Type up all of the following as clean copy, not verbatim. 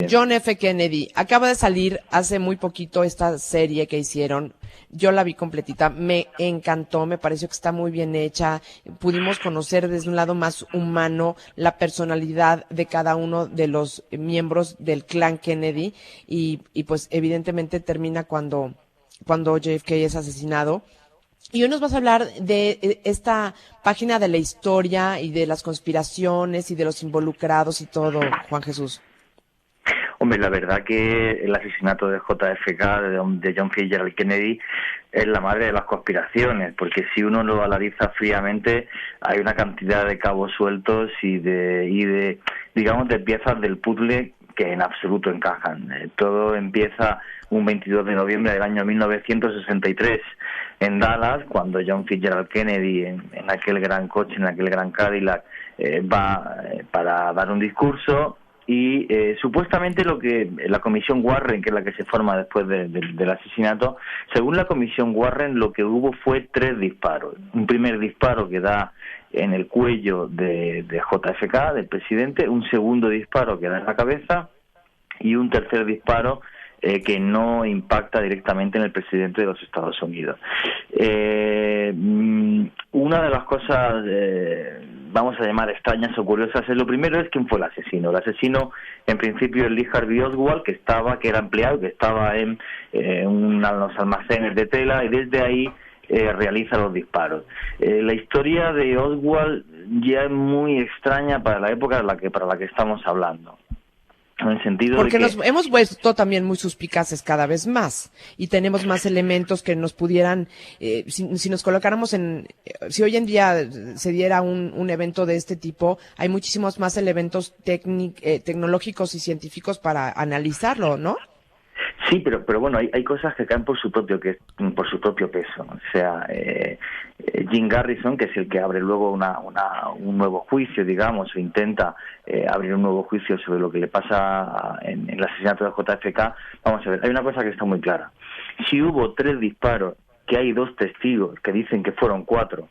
John F. Kennedy. Acaba de salir hace muy poquito esta serie que hicieron. Yo la vi completita, me encantó, me pareció que está muy bien hecha. Pudimos conocer desde un lado más humano la personalidad de cada uno de los miembros del clan Kennedy y pues evidentemente termina cuando JFK es asesinado. Y hoy nos vas a hablar de esta página de la historia y de las conspiraciones y de los involucrados y todo, Juan Jesús. Hombre, la verdad que el asesinato de JFK, de John Fitzgerald Kennedy, es la madre de las conspiraciones, porque si uno lo analiza fríamente, hay una cantidad de cabos sueltos y de digamos, de piezas del puzzle que en absoluto encajan. Todo empieza un 22 de noviembre del año 1963 en Dallas, cuando John Fitzgerald Kennedy, en aquel gran coche, en aquel gran Cadillac, va para dar un discurso. Y supuestamente lo que la comisión Warren, que es la que se forma después del asesinato, según la comisión Warren, lo que hubo fue 3 disparos. Un primer disparo que da en el cuello de JFK, del presidente, un segundo disparo que da en la cabeza y un tercer disparo que no impacta directamente en el presidente de los Estados Unidos. Una de las cosas, vamos a llamar extrañas o curiosas, es lo primero es quién fue el asesino. El asesino, en principio, es Lee Harvey Oswald, que era empleado, que estaba en unos almacenes de tela, y desde ahí realiza los disparos. La historia de Oswald ya es muy extraña para la época para la que estamos hablando. En el sentido porque de que... nos hemos vuelto también muy suspicaces cada vez más y tenemos más elementos que nos pudieran, si nos colocáramos si hoy en día se diera un evento de este tipo, hay muchísimos más elementos tecnológicos y científicos para analizarlo, ¿no? Sí, pero bueno, hay cosas que caen por su propio peso. O sea, Jim Garrison, que es el que abre luego un nuevo juicio, digamos, o intenta abrir un nuevo juicio sobre lo que le pasa en el asesinato de JFK. Vamos a ver, hay una cosa que está muy clara. Si hubo 3 disparos, que hay 2 testigos que dicen que fueron 4,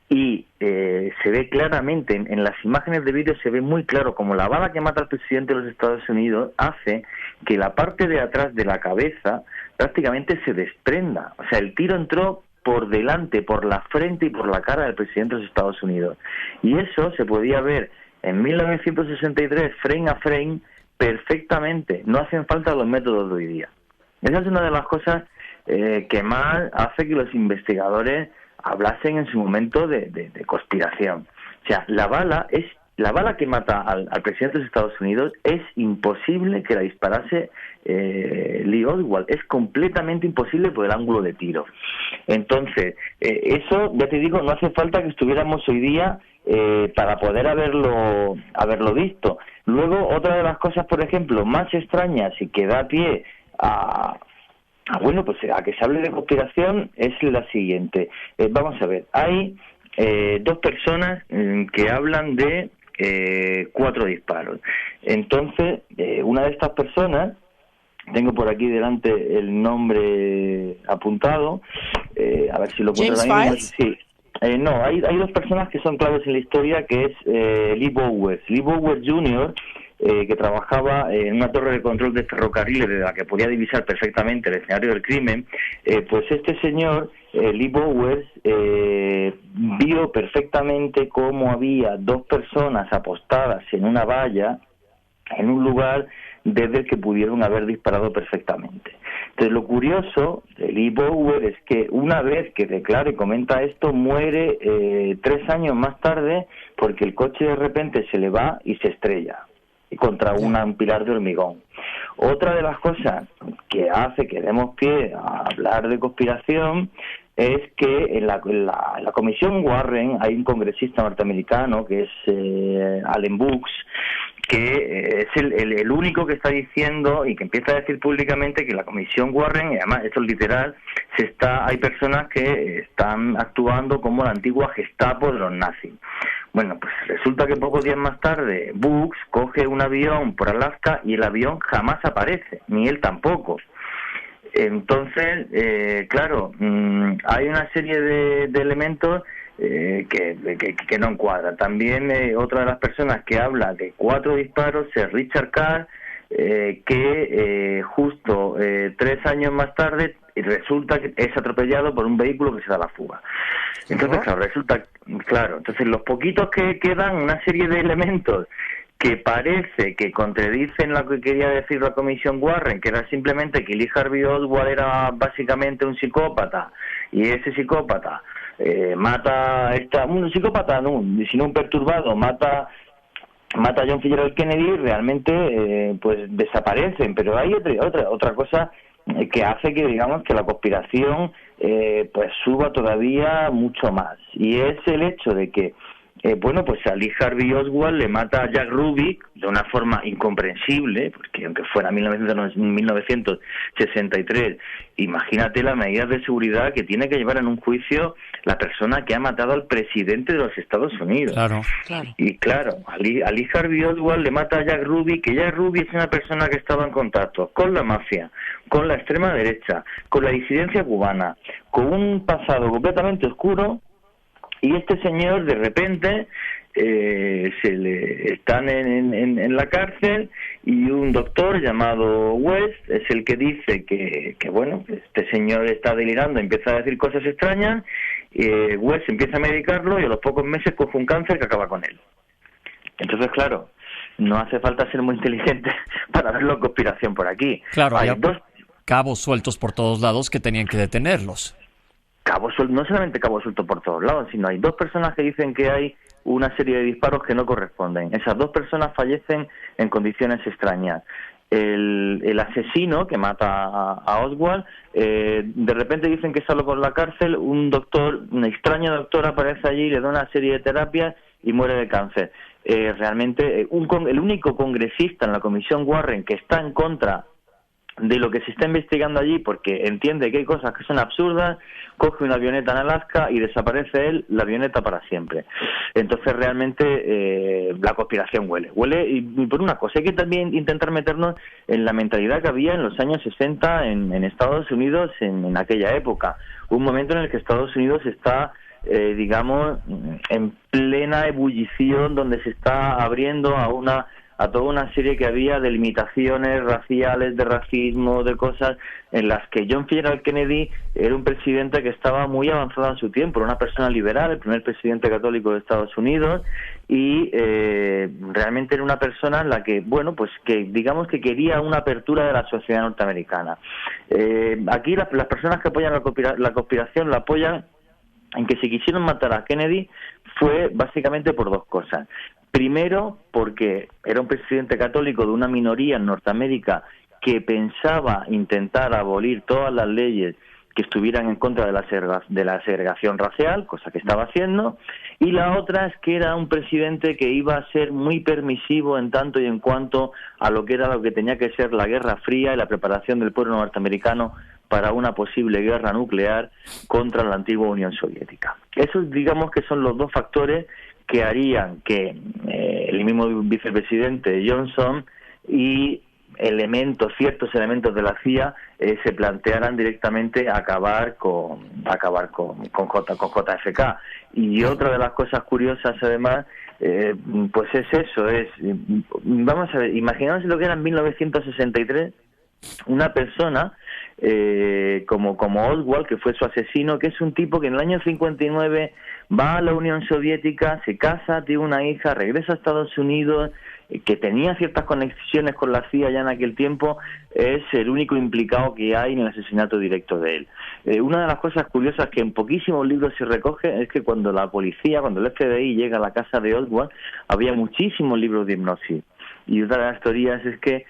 y se ve claramente en las imágenes de vídeo, se ve muy claro como la bala que mata al presidente de los Estados Unidos hace que la parte de atrás de la cabeza prácticamente se desprenda. O sea, el tiro entró por delante, por la frente y por la cara del presidente de los Estados Unidos. Y eso se podía ver en 1963, frame a frame, perfectamente. No hacen falta los métodos de hoy día. Esa es una de las cosas que más hace que los investigadores hablasen en su momento de conspiración. O sea, la bala que mata al presidente de los Estados Unidos es imposible que la disparase Lee Oswald. Es completamente imposible por el ángulo de tiro. Entonces, eso, ya te digo, no hace falta que estuviéramos hoy día para poder haberlo visto. Luego, otra de las cosas, por ejemplo, más extrañas y que da pie a que se hable de conspiración es la siguiente. Vamos a ver, hay 2 personas que hablan de 4 disparos. Entonces, una de estas personas, tengo por aquí delante el nombre apuntado, a ver si lo puedo James Files. Sí. No, hay 2 personas que son claves en la historia, que es Lee Bowers. Lee Bowers Jr., que trabajaba en una torre de control de ferrocarriles de la que podía divisar perfectamente el escenario del crimen. Pues este señor, Lee Bowers, vio perfectamente cómo había 2 personas apostadas en una valla en un lugar desde el que pudieron haber disparado perfectamente. Entonces, lo curioso de Lee Bowers es que una vez que declara y comenta esto, muere 3 años más tarde porque el coche de repente se le va y se estrella contra un pilar de hormigón. Otra de las cosas que hace que demos pie a hablar de conspiración es que en la comisión Warren hay un congresista norteamericano que es Allen Brooks, que es el único que está diciendo y que empieza a decir públicamente que la comisión Warren, y además esto es literal, hay personas que están actuando como la antigua Gestapo de los nazis. Bueno, pues resulta que pocos días más tarde Brooks coge un avión por Alaska y el avión jamás aparece, ni él tampoco. Entonces, claro, hay una serie de elementos que no encuadran. También otra de las personas que habla de 4 disparos es Richard Carr, que justo 3 años más tarde resulta que es atropellado por un vehículo que se da la fuga. Entonces, entonces los poquitos que quedan, una serie de elementos que parece que contradicen lo que quería decir la Comisión Warren, que era simplemente que Lee Harvey Oswald era básicamente un psicópata, y ese psicópata un psicópata no, sino un perturbado, mata a John Fitzgerald Kennedy, realmente pues desaparecen. Pero hay otra cosa que hace que, digamos, que la conspiración pues suba todavía mucho más, y es el hecho de que pues a Lee Harvey Oswald le mata a Jack Ruby de una forma incomprensible, porque aunque fuera 1963, imagínate las medidas de seguridad que tiene que llevar en un juicio la persona que ha matado al presidente de los Estados Unidos. Claro. Y claro, a Lee Harvey Oswald le mata a Jack Ruby, que Jack Ruby es una persona que estaba en contacto con la mafia, con la extrema derecha, con la disidencia cubana, con un pasado completamente oscuro. Y este señor, de repente, están en la cárcel, y un doctor llamado West es el que dice que este señor está delirando, empieza a decir cosas extrañas. West empieza a medicarlo y a los pocos meses coge un cáncer que acaba con él. Entonces, claro, no hace falta ser muy inteligente para ver la conspiración por aquí. Claro, hay dos cabos sueltos por todos lados que tenían que detenerlos. No solamente cabo suelto por todos lados, sino hay 2 personas que dicen que hay una serie de disparos que no corresponden. Esas 2 personas fallecen en condiciones extrañas. El asesino que mata a Oswald, de repente dicen que sale por la cárcel, un extraño doctor aparece allí, le da una serie de terapias y muere de cáncer. Realmente el único congresista en la Comisión Warren que está en contra de lo que se está investigando allí, porque entiende que hay cosas que son absurdas, coge una avioneta en Alaska y desaparece él, la avioneta para siempre. Entonces realmente la conspiración huele, y por una cosa, hay que también intentar meternos en la mentalidad que había en los años 60 en Estados Unidos en aquella época, un momento en el que Estados Unidos está digamos en plena ebullición, donde se está abriendo a toda una serie que había de limitaciones raciales, de racismo, de cosas en las que John Fitzgerald Kennedy era un presidente que estaba muy avanzado en su tiempo, era una persona liberal, el primer presidente católico de Estados Unidos, y realmente era una persona en la que, que digamos que quería una apertura de la sociedad norteamericana. Aquí las personas que apoyan la conspiración la apoyan en que si quisieron matar a Kennedy fue básicamente por 2 cosas. Primero, porque era un presidente católico de una minoría en Norteamérica que pensaba intentar abolir todas las leyes que estuvieran en contra de la segregación racial, cosa que estaba haciendo, y la otra es que era un presidente que iba a ser muy permisivo en tanto y en cuanto a lo que tenía que ser la Guerra Fría y la preparación del pueblo norteamericano para una posible guerra nuclear contra la antigua Unión Soviética. Esos, digamos, que son los 2 factores que harían que el mismo vicepresidente Johnson y ciertos elementos de la CIA se plantearan directamente acabar con JFK. Y otra de las cosas curiosas, además, pues es eso, vamos a ver, imaginaos lo que era en 1963, una persona como Oswald, que fue su asesino, que es un tipo que en el año 59 va a la Unión Soviética, se casa, tiene una hija, regresa a Estados Unidos, que tenía ciertas conexiones con la CIA ya en aquel tiempo, es el único implicado que hay en el asesinato directo de él. Una de las cosas curiosas que en poquísimos libros se recoge es que cuando la policía, cuando el FBI llega a la casa de Oswald, había muchísimos libros de hipnosis. Y otra de las teorías es que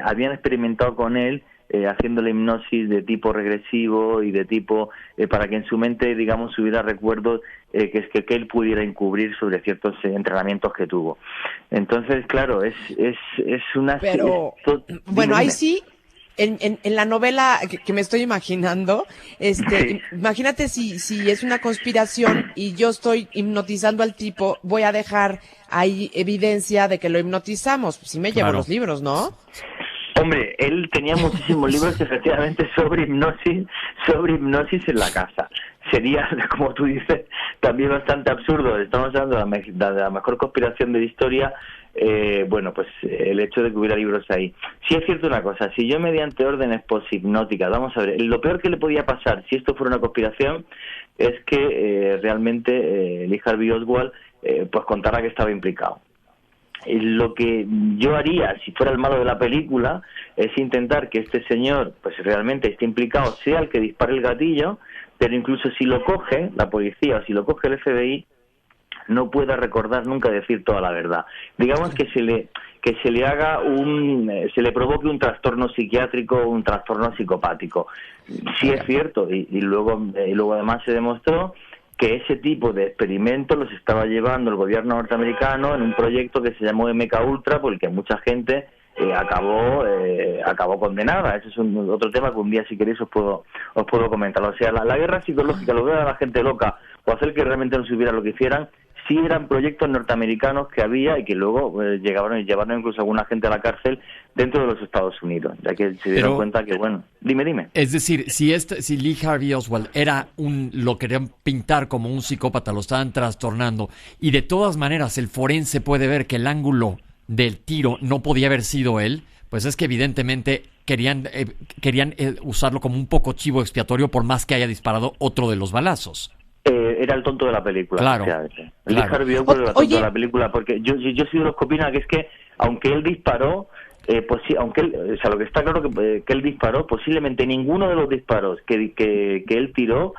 habían experimentado con él haciendo la hipnosis de tipo regresivo y de tipo para que en su mente, digamos, hubiera recuerdos que él pudiera encubrir sobre ciertos entrenamientos que tuvo. Entonces, claro, es una... Pero, ahí sí, en la novela que me estoy imaginando, Sí. imagínate si es una conspiración y yo estoy hipnotizando al tipo, voy a dejar ahí evidencia de que lo hipnotizamos. Pues sí me llevo los libros, ¿no? Hombre, él tenía muchísimos libros efectivamente sobre hipnosis en la casa. Sería, como tú dices, también bastante absurdo. Estamos hablando de la mejor conspiración de la historia, bueno, pues el hecho de que hubiera libros ahí. Sí es cierto una cosa, si yo mediante órdenes poshipnóticas, vamos a ver, lo peor que le podía pasar si esto fuera una conspiración es que realmente Lee Harvey Oswald pues contara que estaba implicado. Lo que yo haría si fuera el malo de la película es intentar que este señor pues realmente esté implicado, sea el que dispare el gatillo, pero incluso si lo coge la policía o si lo coge el FBI, no pueda recordar nunca decir toda la verdad. Digamos que se le haga se le provoque un trastorno psiquiátrico o un trastorno psicopático. Sí es cierto, y luego además se demostró que ese tipo de experimentos los estaba llevando el gobierno norteamericano en un proyecto que se llamó MKUltra, por el que mucha gente acabó condenada. Ese es otro tema que un día, si queréis, os puedo comentar. O sea, la guerra psicológica, lo de a la gente loca o hacer que realmente no supiera lo que hicieran, sí eran proyectos norteamericanos que había y que luego llevaron incluso a alguna gente a la cárcel dentro de los Estados Unidos, ya que se dieron cuenta que, bueno, dime. Es decir, si Lee Harvey Oswald lo querían pintar como un psicópata, lo estaban trastornando, y de todas maneras el forense puede ver que el ángulo del tiro no podía haber sido él, pues es que evidentemente querían usarlo como un poco chivo expiatorio por más que haya disparado otro de los balazos. Era el tonto de la película. Claro. Lee Harvey Oswald era el tonto de la película, porque yo soy de los que opinan que es que, aunque él disparó, pues sí, lo que está claro que él disparó, posiblemente ninguno de los disparos que él tiró,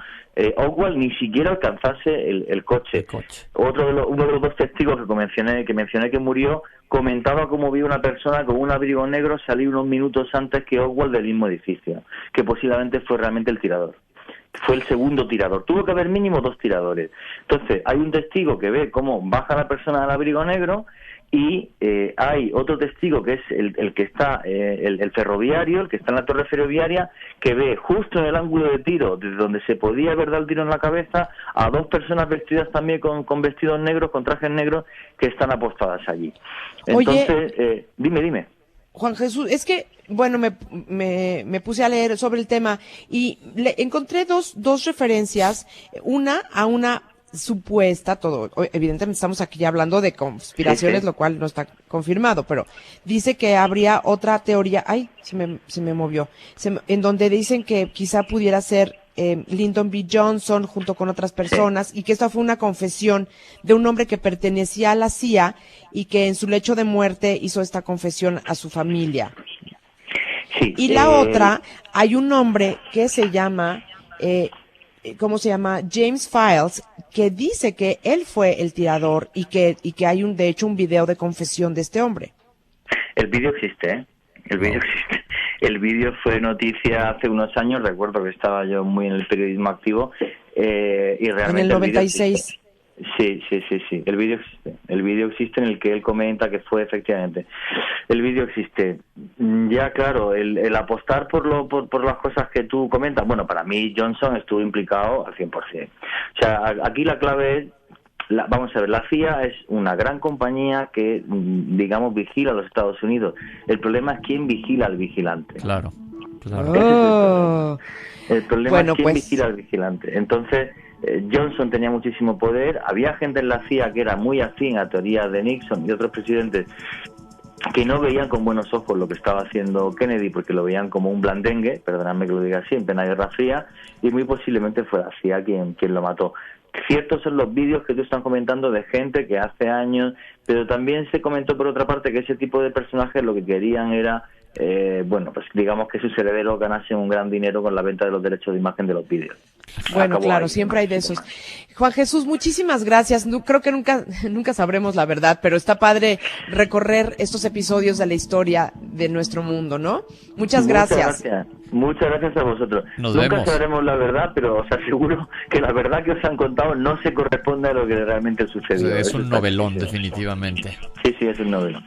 Oswald ni siquiera alcanzase el coche. Uno de los dos testigos que mencioné que murió, comentaba cómo vio una persona con un abrigo negro salir unos minutos antes que Oswald del mismo edificio, que posiblemente fue realmente el tirador. Fue el segundo tirador. Tuvo que haber mínimo 2 tiradores. Entonces, hay un testigo que ve cómo baja la persona del abrigo negro y hay otro testigo que es el que está, el ferroviario, el que está en la torre ferroviaria, que ve justo en el ángulo de tiro, desde donde se podía haber dado el tiro en la cabeza, a 2 personas vestidas también con vestidos negros, con trajes negros, que están apostadas allí. Entonces, oye, dime. Juan Jesús, es que, bueno, me puse a leer sobre el tema y encontré dos referencias, una a una supuesta, evidentemente estamos aquí ya hablando de conspiraciones, sí. Lo cual no está confirmado, pero dice que habría otra teoría, se me movió, en donde dicen que quizá pudiera ser Lyndon B. Johnson junto con otras personas, sí. Y que esta fue una confesión de un hombre que pertenecía a la CIA y que en su lecho de muerte hizo esta confesión a su familia. Sí, y la otra, hay un hombre que se llama, ¿cómo se llama? James Files, que dice que él fue el tirador y que hay de hecho un video de confesión de este hombre. El video existe, ¿eh? Existe. El vídeo fue noticia hace unos años, recuerdo que estaba yo muy en el periodismo activo, y realmente... En el 96. Sí, el vídeo existe en el que él comenta que fue efectivamente. El vídeo existe. Ya claro, el apostar por las cosas que tú comentas, bueno, para mí Johnson estuvo implicado al 100%. O sea, aquí la clave es, vamos a ver, la CIA es una gran compañía que, digamos, vigila a los Estados Unidos. El problema es quién vigila al vigilante. Claro. Oh. El problema es quién vigila al vigilante. Entonces, Johnson tenía muchísimo poder. Había gente en la CIA que era muy afín a teorías de Nixon y otros presidentes que no veían con buenos ojos lo que estaba haciendo Kennedy, porque lo veían como un blandengue, perdonadme que lo diga así, en plena Guerra Fría, y muy posiblemente fue la CIA quien lo mató. Ciertos son los vídeos que tú estás comentando de gente que hace años, pero también se comentó por otra parte que ese tipo de personajes lo que querían era, pues digamos que sus herederos ganasen un gran dinero con la venta de los derechos de imagen de los vídeos. Bueno, claro, siempre hay de esos. Juan Jesús, muchísimas gracias. Creo que nunca sabremos la verdad, pero está padre recorrer estos episodios de la historia de nuestro mundo, ¿no? Muchas gracias. Muchas gracias a vosotros. Nunca sabremos la verdad, pero os aseguro que la verdad que os han contado no se corresponde a lo que realmente sucedió. Es un novelón, definitivamente. Sí, es un novelón.